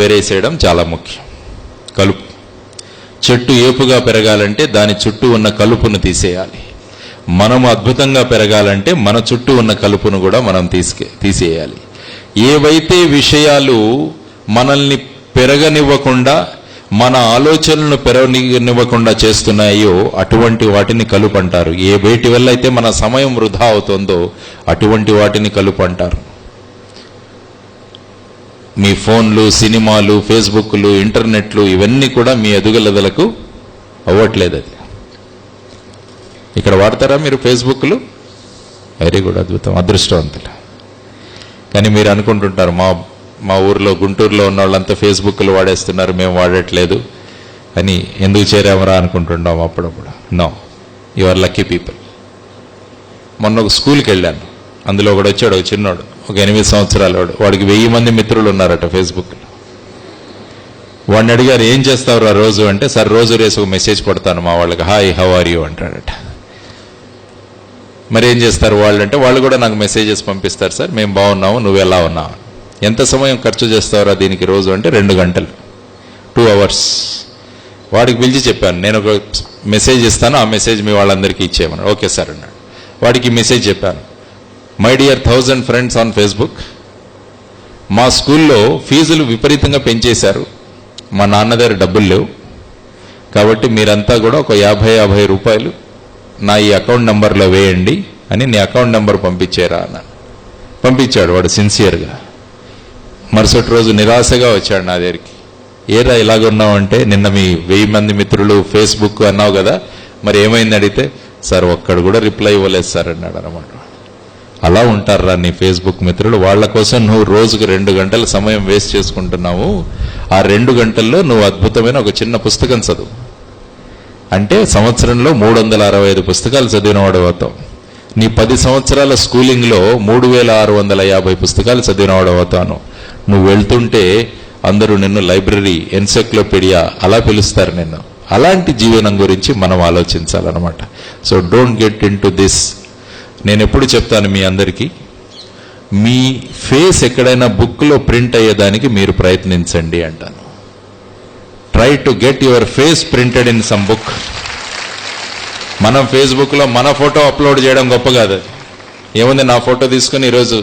వేరేసేయడం చాలా ముఖ్యం. కలుపు. చెట్టు ఏపుగా పెరగాలంటే దాని చుట్టూ ఉన్న కలుపును తీసేయాలి. మనము అద్భుతంగా పెరగాలంటే మన చుట్టూ ఉన్న కలుపును కూడా మనం తీసేయాలి. ఏవైతే విషయాలు మనల్ని పెరగనివ్వకుండా, మన ఆలోచనలను పెరగనివ్వకుండా చేస్తున్నాయో అటువంటి వాటిని కలుపు అంటారు. ఏ వేటి వల్ల అయితే మన సమయం వృధా అవుతుందో అటువంటి వాటిని కలుపు అంటారు. మీ ఫోన్లు, సినిమాలు, ఫేస్బుక్లు, ఇంటర్నెట్లు ఇవన్నీ కూడా మీ ఎదుగుదలకు అవ్వట్లేదు. అది ఇక్కడ వాడతారా మీరు ఫేస్బుక్లు? వెరీ గుడ్, అద్భుతం, అదృష్టవంతులు. కానీ మీరు అనుకుంటుంటారు మా ఊర్లో గుంటూరులో ఉన్న వాళ్ళంతా ఫేస్బుక్లు వాడేస్తున్నారు, మేము వాడట్లేదు అని. ఎందుకు చేరామరా అనుకుంటున్నాం అప్పుడప్పుడు. No, you are lucky people. మొన్న ఒక స్కూల్కి వెళ్ళాను, అందులో ఒకడు వచ్చాడు, ఒక చిన్నోడు, ఒక 8 సంవత్సరాల వాడు. వాడికి 1000 మంది మిత్రులు ఉన్నారట ఫేస్బుక్లో. వాడిని అడిగారు, ఏం చేస్తావురా రోజు అంటే, సార్ రోజు రేసు ఒక మెసేజ్ కొడతాను మా వాళ్ళకి, హాయ్ హౌ ఆర్ యూ అంటాడట. మరి ఏం చేస్తారు వాళ్ళు అంటే, వాళ్ళు కూడా నాకు మెసేజెస్ పంపిస్తారు సార్, మేము బాగున్నాము, నువ్వు ఎలా ఉన్నావు. ఎంత సమయం ఖర్చు చేస్తావురా దీనికి రోజు అంటే 2 గంటలు, 2 hours. వాడికి పిలిచి చెప్పాను, నేను ఒక మెసేజ్ ఇస్తాను, ఆ మెసేజ్ మీ వాళ్ళందరికీ ఇచ్చేయమన్నాడు. ఓకే సార్ అన్నాడు. వాడికి మెసేజ్ చెప్పాను, my dear 1000 friends on Facebook, మా స్కూల్లో ఫీజులు విపరీతంగా పెంచేశారు, మా నాన్న దగ్గర డబ్బులు లేవు, కాబట్టి మీరంతా కూడా ఒక 50 రూపాయలు నా ఈ అకౌంట్ నెంబర్లో వేయండి అని నీ అకౌంట్ నెంబర్ పంపించేరా అన్నాను. పంపించాడు వాడు సిన్సియర్గా. మరుసటి రోజు నిరాశగా వచ్చాడు నా దగ్గరికి. ఏరా ఇలాగున్నావంటే, నిన్న మీ 1000 మంది మిత్రులు ఫేస్బుక్ అన్నావు కదా, మరి ఏమైంది అడిగితే, సార్ ఒక్కడు కూడా రిప్లై ఇవ్వలేదు సార్ అన్నాడు అనమాట. అలా ఉంటారా నీ ఫేస్బుక్ మిత్రులు? వాళ్ళ కోసం నువ్వు రోజుకు 2 గంటల సమయం వేస్ట్ చేసుకుంటున్నావు. ఆ 2 గంటల్లో నువ్వు అద్భుతమైన ఒక చిన్న పుస్తకం చదువు. అంటే సంవత్సరంలో 365 పుస్తకాలు చదివినవాడు అవుతావు. నీ 10 సంవత్సరాల స్కూలింగ్లో 3650 పుస్తకాలు చదివినవాడు అవుతాను. నువ్వు వెళ్తుంటే అందరూ నిన్ను లైబ్రరీ, ఎన్సైక్లోపీడియా అలా పిలుస్తారు నిన్ను. అలాంటి జీవనం గురించి మనం ఆలోచించాలన్నమాట. So don't get into this. నేను ఎప్పుడు చెప్తాను మీ అందరికీ, మీ ఫేస్ ఎక్కడైనా బుక్లో ప్రింట్ అయ్యేదానికి మీరు ప్రయత్నించండి అంటాను. Try to get your face printed in some book. మనం ఫేస్బుక్లో మన ఫోటో అప్లోడ్ చేయడం గొప్ప కాదు. ఏముంది, నా ఫోటో తీసుకుని ఈరోజు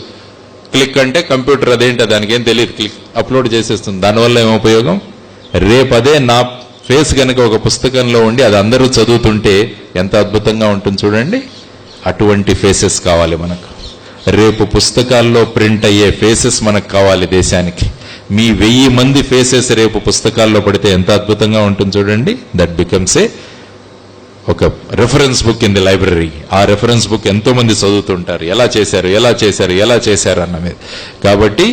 క్లిక్ అంటే కంప్యూటర్ అదేంటి దానికి ఏం తెలియదు, క్లిక్ అప్లోడ్ చేసేస్తుంది. దానివల్ల ఏం ఉపయోగం? రేపదే నా ఫేస్ కనుక ఒక పుస్తకంలో ఉండి అది అందరూ చదువుతుంటే ఎంత అద్భుతంగా ఉంటుంది చూడండి. అటువంటి ఫేసెస్ కావాలి మనకు. రేపు పుస్తకాల్లో ప్రింట్ అయ్యే ఫేసెస్ మనకు కావాలి దేశానికి. మీ 1000 మంది ఫేసెస్ రేపు పుస్తకాల్లో పడితే ఎంత అద్భుతంగా ఉంటుంది చూడండి. దట్ బికమ్స్ ఒక reference book in the library. ఆ రెఫరెన్స్ బుక్ ఎంతో మంది చదువుతుంటారు, ఎలా చేశారు అన్న మీద. కాబట్టి